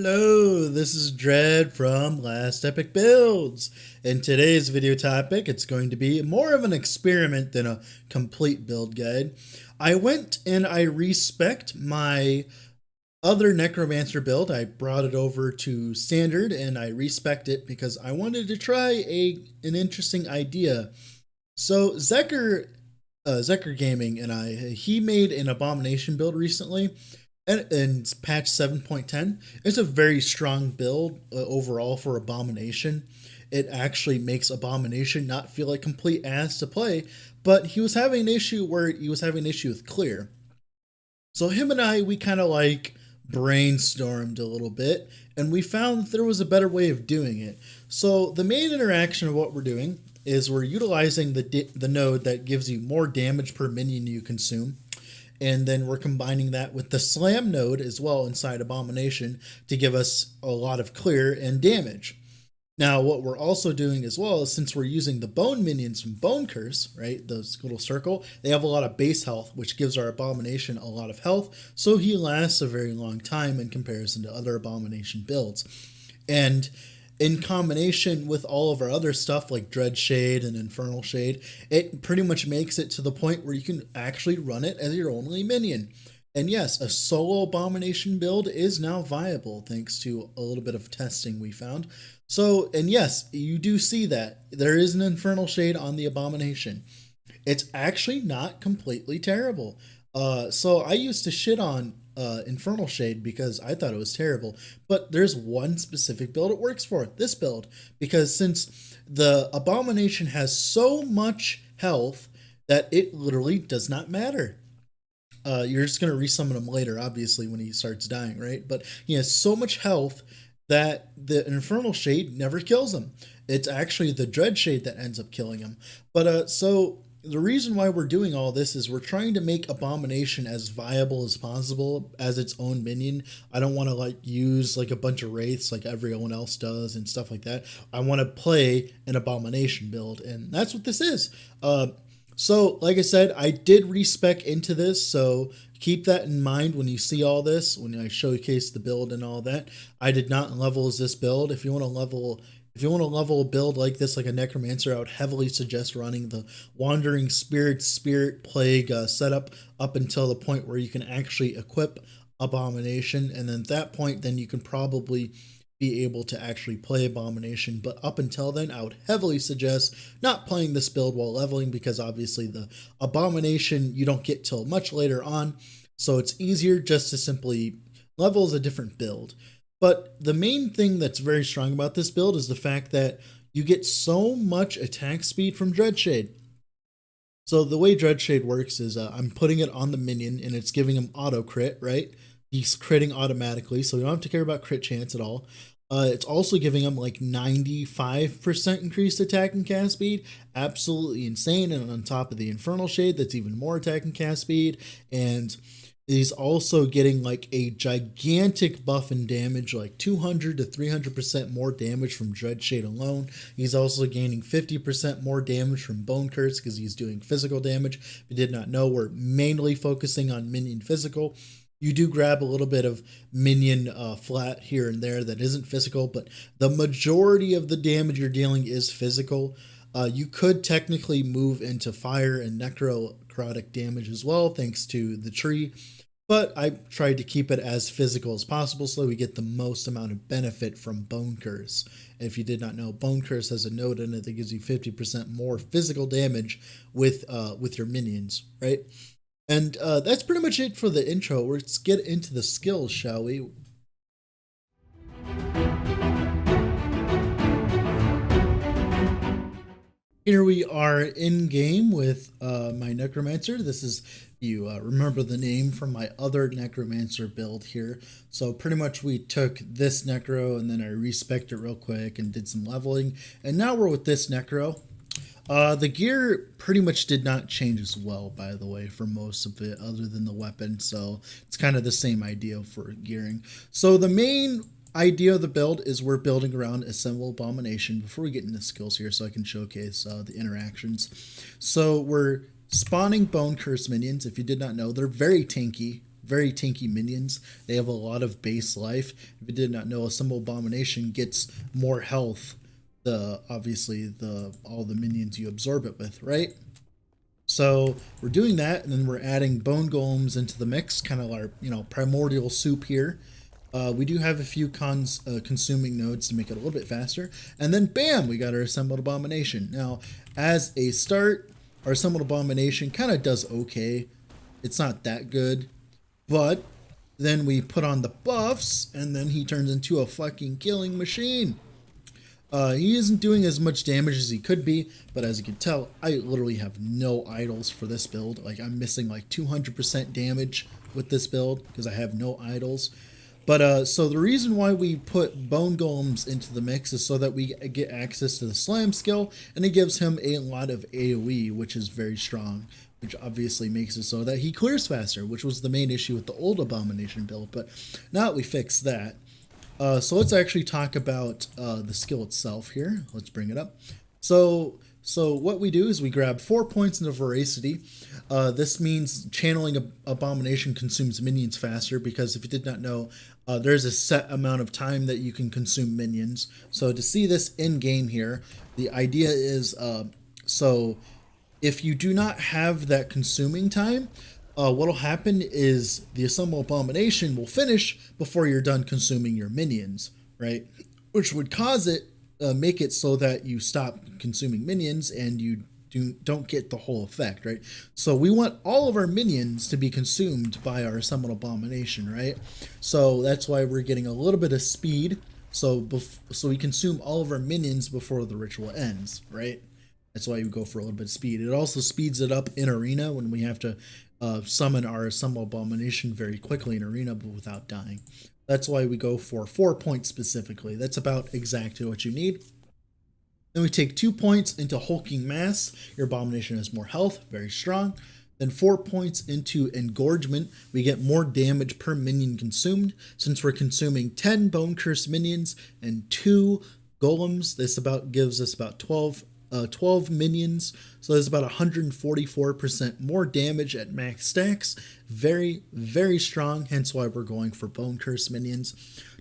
Hello, this is Dread from Last Epic Builds. In today's video topic, it's going to be more of an experiment than a complete build guide. I went and I respec'd my other Necromancer build. I brought it over to Standard and I respec'd it because I wanted to try an interesting idea. So Zeckar Gaming and he made an Abomination build recently, and patch 7.10. It's a very strong build overall for Abomination. It actually makes Abomination not feel like complete ass to play, but he was having an issue with clear. So him and we kind of like brainstormed a little bit, and we found that there was a better way of doing it. So the main interaction of what we're doing is we're utilizing the node that gives you more damage per minion you consume. And then we're combining that with the slam node as well inside Abomination to give us a lot of clear and damage. Now, what we're also doing as well is, since we're using the bone minions from Bone Curse, right, those little circle, they have a lot of base health, which gives our Abomination a lot of health, so he lasts a very long time in comparison to other Abomination builds. And in combination with all of our other stuff like Dread Shade and Infernal Shade, it pretty much makes it to the point where you can actually run it as your only minion. And yes, a solo Abomination build is now viable thanks to a little bit of testing we found. So, and yes, you do see that there is an Infernal Shade on the Abomination. It's actually not completely terrible. So I used to shit on Infernal Shade because I thought it was terrible, but there's one specific build it works for, this build, because since the Abomination has so much health that it literally does not matter. You're just going to resummon him later, obviously, when he starts dying, right? But he has so much health that the Infernal Shade never kills him. It's actually the Dread Shade that ends up killing him. But so the reason why we're doing all this is we're trying to make Abomination as viable as possible as its own minion. I don't want to like use like a bunch of wraiths like everyone else does and stuff like that. I want to play an Abomination build, and that's what this is. So like I said, I did respec into this, so keep that in mind when you see all this, when I showcase the build and all that. I did not level as this build. If you want to level a build like this, like a Necromancer, I would heavily suggest running the Wandering Spirit Plague setup up until the point where you can actually equip Abomination, and then at that point, then you can probably be able to actually play Abomination. But up until then, I would heavily suggest not playing this build while leveling, because obviously the Abomination you don't get till much later on, so it's easier just to simply level as a different build. But the main thing that's very strong about this build is the fact that you get so much attack speed from Dread Shade. So the way Dread Shade works is I'm putting it on the minion and it's giving him auto crit, right? He's critting automatically, so we don't have to care about crit chance at all. It's also giving him like 95% increased attack and cast speed. Absolutely insane. And on top of the Infernal Shade, that's even more attack and cast speed. And he's also getting like a gigantic buff in damage, like 200 to 300% more damage from Dread Shade alone. He's also gaining 50% more damage from Bone Curse because he's doing physical damage. If you did not know, we're mainly focusing on minion physical. You do grab a little bit of minion flat here and there that isn't physical, but the majority of the damage you're dealing is physical. You could technically move into fire and necrotic damage as well, thanks to the tree, but I tried to keep it as physical as possible so we get the most amount of benefit from Bone Curse. If you did not know, Bone Curse has a node in it that gives you 50% more physical damage with your minions, right? And that's pretty much it for the intro. Let's get into the skills, shall we? Here we are in game with my Necromancer. This is, you remember the name from my other Necromancer build here. So pretty much we took this Necro and then I respec'd it real quick and did some leveling. And now we're with this Necro. The gear pretty much did not change as well, by the way, for most of it, other than the weapon. So it's kind of the same idea for gearing. So the main idea of the build is we're building around Assemble Abomination. Before we get into skills here, so I can showcase the interactions. So we're spawning Bone Curse minions. If you did not know, they're very tanky, very tanky minions. They have a lot of base life. If you did not know, a Symbol Abomination gets more health. Obviously all the minions you absorb it with, right? So we're doing that, and then we're adding bone golems into the mix, kind of our primordial soup here. We do have a few consuming nodes to make it a little bit faster, and then bam, we got our Assembled Abomination. Now, as a start, our Assembled Abomination kind of does okay. It's not that good, but then we put on the buffs, and then he turns into a fucking killing machine. He isn't doing as much damage as he could be, but as you can tell, I literally have no idols for this build. Like, I'm missing like 200% damage with this build because I have no idols. But so the reason why we put bone golems into the mix is so that we get access to the slam skill, and it gives him a lot of AoE, which is very strong, which obviously makes it so that he clears faster, which was the main issue with the old Abomination build. But now that we fixed that, so let's actually talk about the skill itself here. Let's bring it up. So what we do is we grab 4 points into Voracity. This means channeling Abomination consumes minions faster, because if you did not know, there's a set amount of time that you can consume minions. So to see this in game here, the idea is, so if you do not have that consuming time, what'll happen is the Assembled Abomination will finish before you're done consuming your minions, right? Which would cause it, make it so that you stop consuming minions and you don't get the whole effect, right? So we want all of our minions to be consumed by our Assembled Abomination, right? So that's why we're getting a little bit of speed. So we consume all of our minions before the ritual ends, right? That's why you go for a little bit of speed. It also speeds it up in arena when we have to summon our Assembled Abomination very quickly in arena, but without dying. That's why we go for 4 points specifically. That's about exactly what you need. Then we take 2 points into Hulking Mass. Your Abomination has more health, very strong. Then 4 points into Engorgement. We get more damage per minion consumed. Since we're consuming 10 Bone Curse minions and 2 golems, this gives us about 12 minions, so there's about 144% more damage at max stacks. Very, very strong, hence why we're going for Bone Curse minions.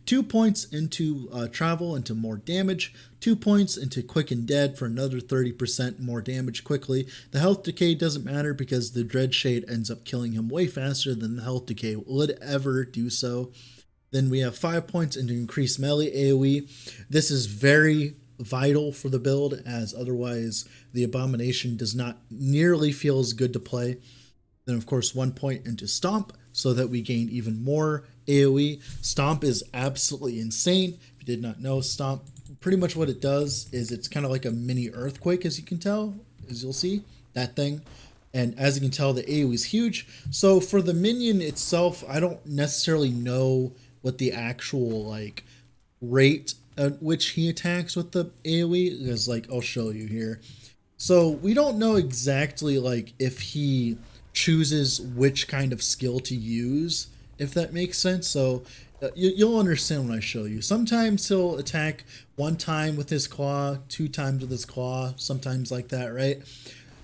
2 points into Travel into more damage, 2 points into Quicken Dead for another 30% more damage quickly. The health decay doesn't matter because the Dread Shade ends up killing him way faster than the health decay would ever do so. Then we have 5 points into increased melee AoE. This is very vital for the build, as otherwise the Abomination does not nearly feel as good to play. Then of course 1 point into Stomp so that we gain even more AoE. Stomp is absolutely insane. If you did not know, Stomp, pretty much what it does is it's kind of like a mini earthquake, as you can tell, as you'll see, that thing. And as you can tell, the AoE is huge. So for the minion itself, I don't necessarily know what the actual like rate at which he attacks with the AoE is. Like, I'll show you here. So we don't know exactly like if he chooses which kind of skill to use, if that makes sense. So you'll understand when I show you. Sometimes he'll attack 1 time with his claw, 2 times with his claw, sometimes like that, right?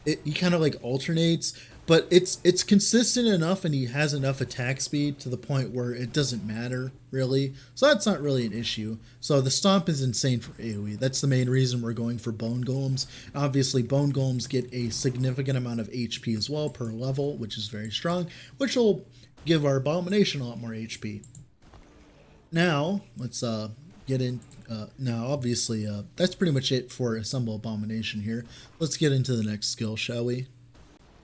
He kind of like alternates, but it's consistent enough, and he has enough attack speed to the point where it doesn't matter really. So that's not really an issue. So the Stomp is insane for AoE. That's the main reason we're going for Bone Golems. Obviously, Bone Golems get a significant amount of HP as well per level, which is very strong, which will give our Abomination a lot more HP. Now, let's get in. Now, obviously, that's pretty much it for Assemble Abomination here. Let's get into the next skill, shall we?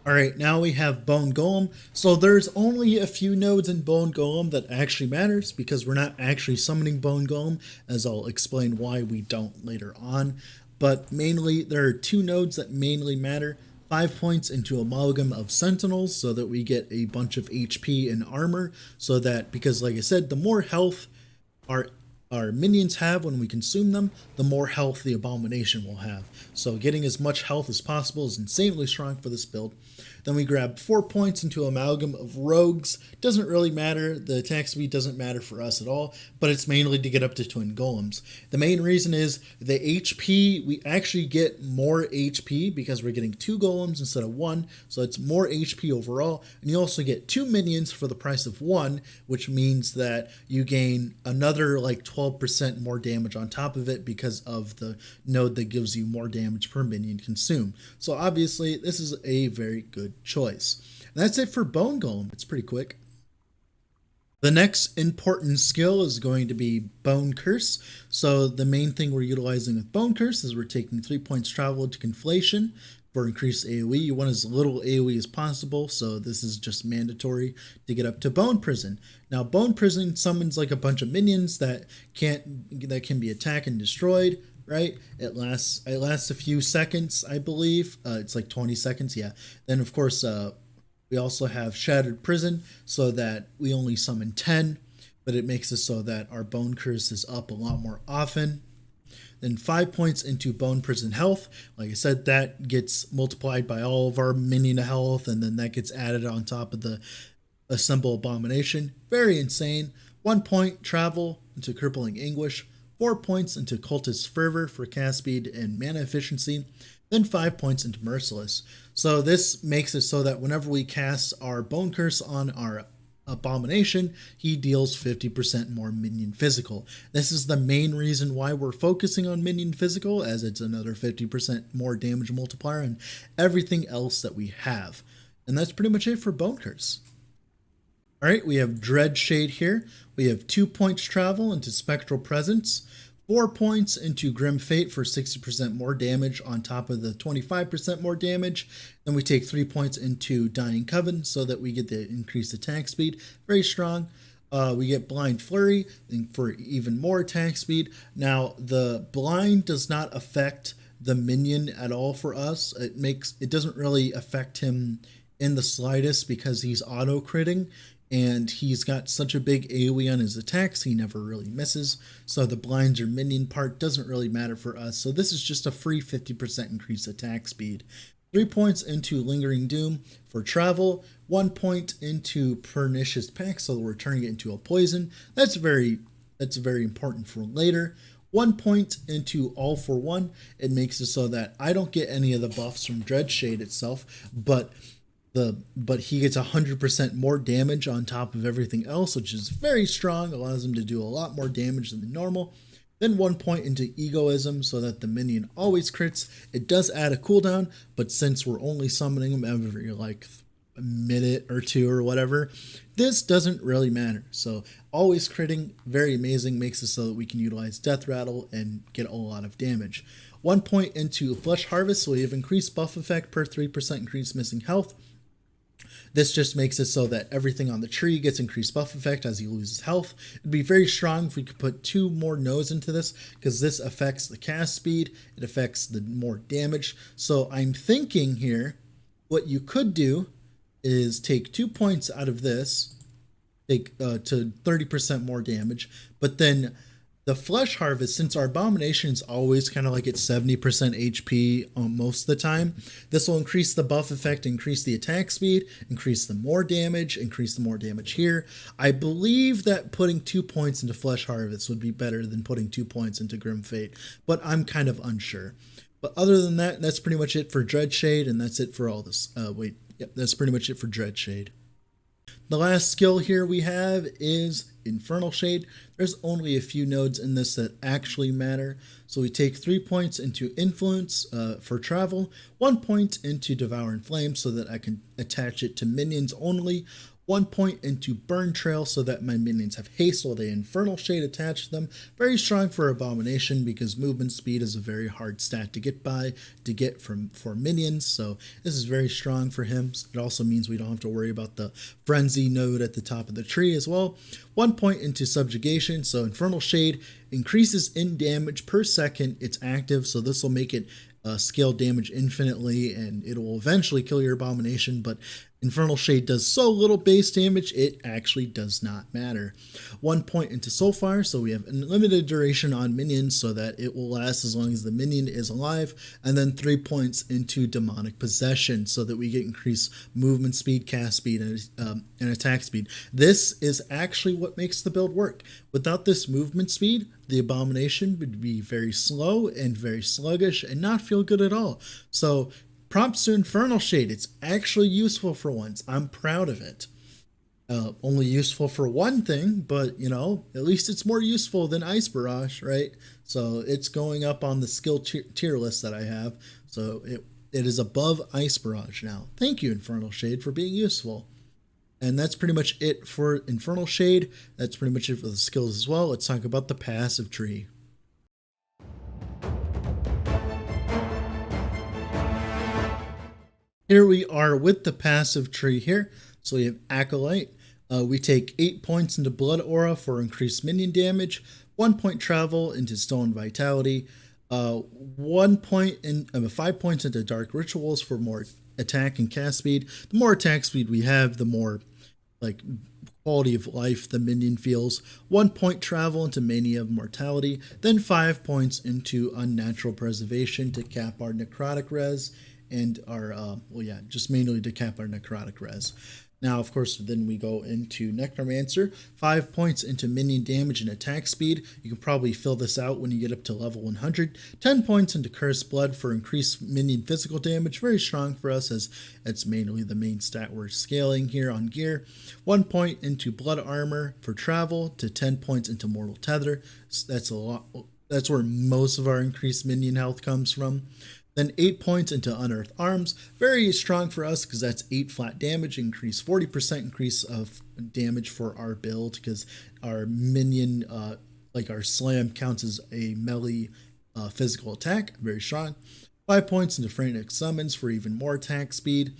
Alright, now we have Bone Golem. So there's only a few nodes in Bone Golem that actually matters, because we're not actually summoning Bone Golem, as I'll explain why we don't later on. But mainly, there are 2 nodes that mainly matter. 5 points into Amalgam of Sentinels, so that we get a bunch of HP and armor, so that, because like I said, the more health our minions have when we consume them, the more health the Abomination will have. So getting as much health as possible is insanely strong for this build. Then we grab 4 points into Amalgam of Rogues. Doesn't really matter. The attack speed doesn't matter for us at all, but it's mainly to get up to Twin Golems. The main reason is the HP. We actually get more HP because we're getting 2 golems instead of 1, so it's more HP overall. And you also get 2 minions for the price of 1, which means that you gain another like 12% more damage on top of it because of the node that gives you more damage per minion consumed. So obviously this is a very good choice. And that's it for Bone Golem. It's pretty quick. The next important skill is going to be Bone Curse. So the main thing we're utilizing with Bone Curse is we're taking 3 points travel to Conflation for increased AoE. You want as little AoE as possible, so this is just mandatory to get up to Bone Prison. Now Bone Prison summons like a bunch of minions that can be attacked and destroyed. Right, it lasts a few seconds, I believe. It's like 20 seconds, yeah. Then of course we also have Shattered Prison, so that we only summon 10, but it makes it so that our Bone Curse is up a lot more often. Then 5 points into Bone Prison health. Like I said, that gets multiplied by all of our minion health, and then that gets added on top of the Assemble Abomination. Very insane. 1 point travel into Crippling Anguish. 4 points into Cultist Fervor for cast speed and mana efficiency, then 5 points into Merciless. So this makes it so that whenever we cast our Bone Curse on our Abomination, he deals 50% more minion physical. This is the main reason why we're focusing on minion physical, as it's another 50% more damage multiplier and everything else that we have. And that's pretty much it for Bone Curse. Alright, we have Dread Shade here. We have 2 points travel into Spectral Presence, 4 points into Grim Fate for 60% more damage on top of the 25% more damage. Then we take 3 points into Dying Coven so that we get the increased attack speed. Very strong. We get Blind Flurry for even more attack speed. Now, the blind does not affect the minion at all for us. It doesn't really affect him in the slightest because he's auto-critting. And he's got such a big AoE on his attacks, he never really misses. So the blinds or minion part doesn't really matter for us. So this is just a free 50% increased attack speed. 3 points into Lingering Doom for travel. 1 point into Pernicious Pact, so we're turning it into a poison. That's very important for later. 1 point into All for One. It makes it so that I don't get any of the buffs from Dreadshade itself, but he gets 100% more damage on top of everything else, which is very strong, allows him to do a lot more damage than the normal. Then 1 point into Egoism so that the minion always crits. It does add a cooldown, but since we're only summoning him every like a minute or two or whatever, this doesn't really matter. So always critting, very amazing, makes it so that we can utilize Death Rattle and get a lot of damage. 1 point into Flesh Harvest, so we have increased buff effect per 3% increased missing health. This just makes it so that everything on the tree gets increased buff effect as he loses health. It'd be very strong if we could put 2 more nodes into this, because this affects the cast speed, it affects the more damage. So I'm thinking here, what you could do is take 2 points out of this, take to 30% more damage, but then the Flesh Harvest, since our Abomination is always kind of like at 70% HP most of the time, this will increase the buff effect, increase the attack speed, increase the more damage here. I believe that putting 2 points into Flesh Harvest would be better than putting 2 points into Grim Fate, but I'm kind of unsure. But other than that, that's pretty much it for Dreadshade, and that's it for all this. That's pretty much it for Dreadshade. The last skill here we have is Infernal Shade. There's only a few nodes in this that actually matter. So we take 3 points into Influence for travel, 1 point into Devour and Flame so that I can attach it to minions only, 1 point into Burn Trail so that my minions have haste while they Infernal Shade attached to them. Very strong for Abomination because movement speed is a very hard stat to get for minions, so this is very strong for him. It also means we don't have to worry about the Frenzy node at the top of the tree as well. 1 point into Subjugation, so Infernal Shade increases in damage per second it's active, so this will make it scale damage infinitely, and it will eventually kill your Abomination, but Infernal Shade does so little base damage, it actually does not matter. 1 point into Soulfire, so we have unlimited duration on minions so that it will last as long as the minion is alive, and then 3 points into Demonic Possession so that we get increased movement speed, cast speed, and attack speed. This is actually what makes the build work. Without this movement speed, the Abomination would be very slow and very sluggish and not feel good at all. So props to Infernal Shade. It's actually useful for once. I'm proud of it. Only useful for one thing, but you know, at least it's more useful than Ice Barrage, right? So it's going up on the skill tier list that I have. So it is above Ice Barrage now. Thank you, Infernal Shade, for being useful. And that's pretty much it for Infernal Shade. That's pretty much it for the skills as well. Let's talk about the passive tree. Here we are with the passive tree here. So we have Acolyte. We take 8 points into Blood Aura for increased minion damage, 1 point travel into Stolen Vitality, 1 point in 5 points into Dark Rituals for more attack and cast speed. The more attack speed we have, the more like quality of life the minion feels. 1 point travel into Mania of Mortality, then 5 points into Unnatural Preservation to cap our necrotic res and our just mainly to cap our necrotic res. Now, of course, then we go into Necromancer, 5 points into minion damage and attack speed. You can probably fill this out when you get up to level 100. 10 points into Cursed Blood for increased minion physical damage. Very strong for us as it's mainly the main stat we're scaling here on gear. 1 point into Blood Armor for travel to 10 points into Mortal Tether. That's a lot. That's where most of our increased minion health comes from. Then 8 points into Unearthed Arms. Very strong for us because that's 8 flat damage, increase 40% increase of damage for our build because our minion, like our slam, counts as a melee physical attack. Very strong. 5 points into Frantic Summons for even more attack speed.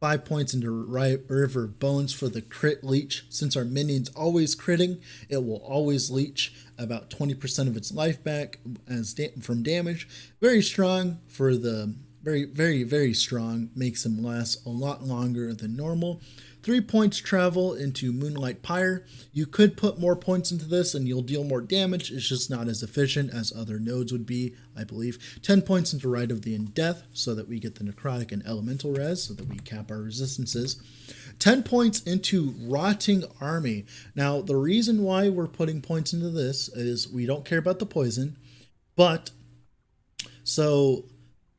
5 points into River of Bones for the crit leech. Since our minion's always critting, it will always leech about 20% of its life back as from damage. Very strong for the very strong. Makes him last a lot longer than normal. 3 points travel into Moonlight Pyre. You could put more points into this and you'll deal more damage. It's just not as efficient as other nodes would be, I believe. 10 points into Rite of the Undeath so that we get the necrotic and elemental res so that we cap our resistances. 10 points into Rotting Army. Now, the reason why we're putting points into this is we don't care about the poison, but so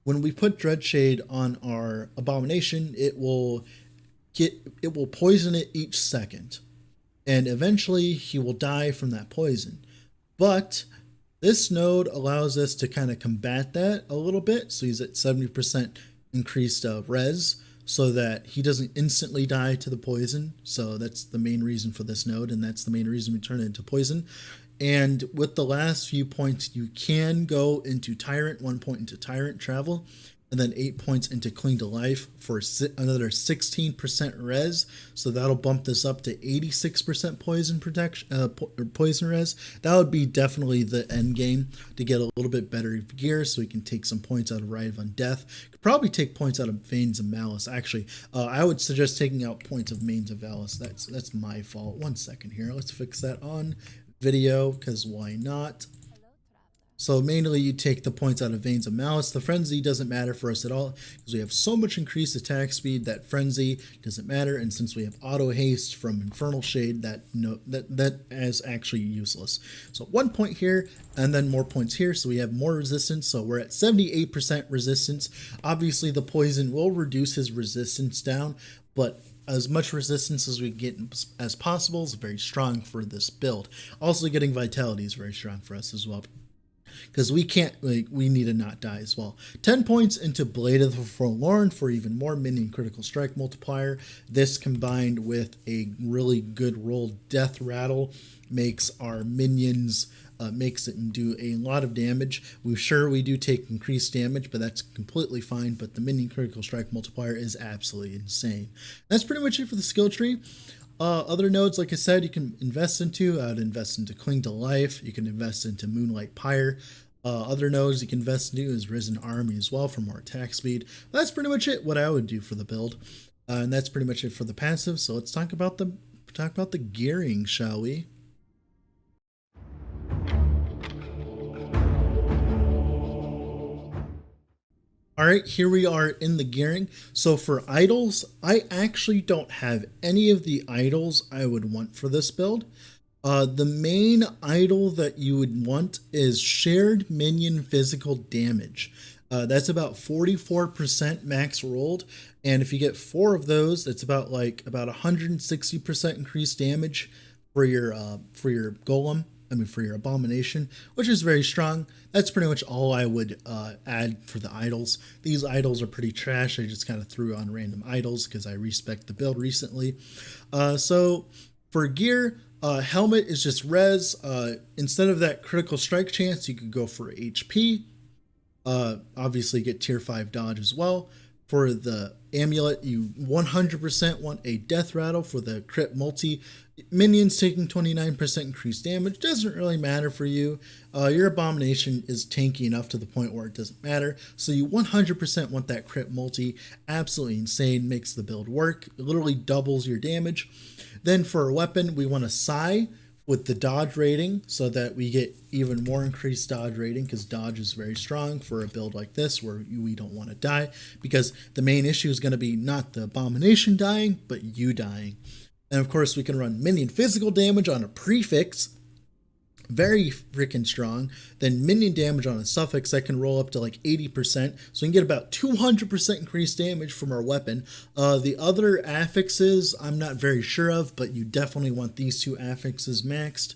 when we put Dreadshade on our Abomination, it will poison it each second, and eventually he will die from that poison. But this node allows us to kind of combat that a little bit, so he's at 70% increased res, so that he doesn't instantly die to the poison. So that's the main reason for this node, and that's the main reason we turn it into poison. And with the last few points, you can go into Tyrant, 1 point into Tyrant travel, and then 8 points into Cling to Life for another 16% res. So that'll bump this up to 86% poison protection, poison res. That would be definitely the end game to get a little bit better gear, so we can take some points out of Rite of Undeath. Could probably take points out of Veins of Malice. Actually, I would suggest taking out points of Veins of Malice. That's my fault. 1 second here. Let's fix that on video, because why not? So mainly you take the points out of Veins of Malice. The Frenzy doesn't matter for us at all because we have so much increased attack speed that Frenzy doesn't matter. And since we have auto haste from Infernal Shade, that is actually useless. So 1 point here and then more points here. So we have more resistance. So we're at 78% resistance. Obviously the poison will reduce his resistance down, but as much resistance as we get as possible is very strong for this build. Also getting Vitality is very strong for us as well, because we need to not die as well. 10 points into Blade of the Forlorn for even more minion critical strike multiplier. This combined with a really good roll Death Rattle makes our minions, makes it do a lot of damage. We do take increased damage, but that's completely fine. But the minion critical strike multiplier is absolutely insane. That's pretty much it for the skill tree. Other nodes, like I said, you can invest into. I would invest into Cling to Life. You can invest into Moonlight Pyre. Other nodes you can invest into is Risen Army as well for more attack speed. That's pretty much it, what I would do for the build. And that's pretty much it for the passive. So let's talk about the gearing, shall we? All right, here we are in the gearing. So for idols, I actually don't have any of the idols I would want for this build. The main idol that you would want is shared minion physical damage. That's about 44% max rolled, and if you get 4 of those, that's about 160% increased damage for your golem. I mean, for your abomination, which is very strong. That's pretty much all I would add for the idols. These idols are pretty trash. I just kind of threw on random idols because I respec the build recently. So for gear, helmet is just res. Instead of that critical strike chance, you could go for HP. Obviously get tier 5 dodge as well. For the amulet, you 100% want a death rattle for the crit multi. Minions taking 29% increased damage doesn't really matter for you. Your abomination is tanky enough to the point where it doesn't matter. So you 100% want that crit multi. Absolutely insane, makes the build work. It literally doubles your damage. Then for a weapon, we want a Psy with the dodge rating so that we get even more increased dodge rating, because dodge is very strong for a build like this where we don't want to die, because the main issue is going to be not the abomination dying, but you dying. And of course we can run minion physical damage on a prefix, very freaking strong. Then minion damage on a suffix that can roll up to 80%, so we can get about 200% increased damage from our weapon. The other affixes I'm not very sure of, but you definitely want these 2 affixes maxed.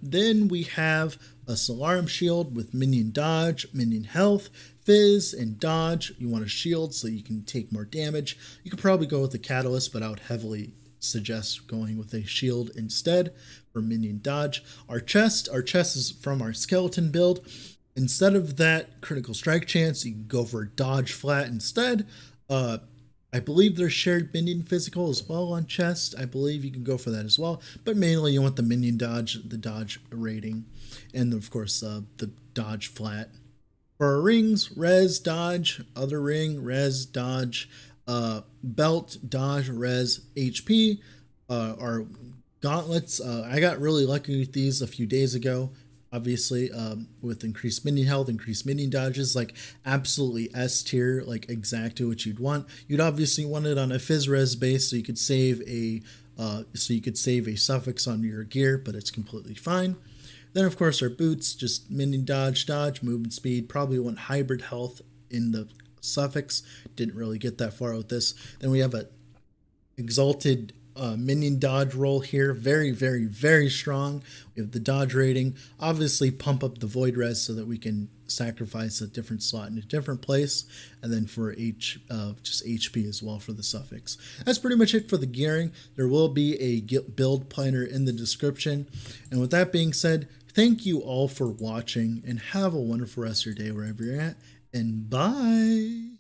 Then we have a Solarum shield with minion dodge, minion health, fizz, and dodge. You want a shield so you can take more damage. You could probably go with the catalyst, but I would heavily suggest going with a shield instead for minion dodge. Our chest is from our skeleton build. Instead of that critical strike chance, you can go for dodge flat instead. I believe there's shared minion physical as well on chest. I believe you can go for that as well, but mainly you want the minion dodge, the dodge rating, and of course the dodge flat. For our rings, res, dodge, other ring, res, dodge, belt, dodge, res, HP. Our gauntlets, I got really lucky with these a few days ago, obviously, with increased minion health, increased minion dodges, absolutely S tier, exactly what you'd want. You'd obviously want it on a fizz res base so you could save a suffix on your gear, but it's completely fine. Then of course our boots, just minion dodge, movement speed, probably want hybrid health in the suffix. Didn't really get that far with this. Then we have a exalted minion dodge roll here, very, very, very strong. We have the dodge rating, obviously pump up the void res so that we can sacrifice a different slot in a different place, and then for just HP as well for the suffix. That's pretty much it for the gearing. There will be a build planner in the description, and with that being said, thank you all for watching and have a wonderful rest of your day wherever you're at, and bye.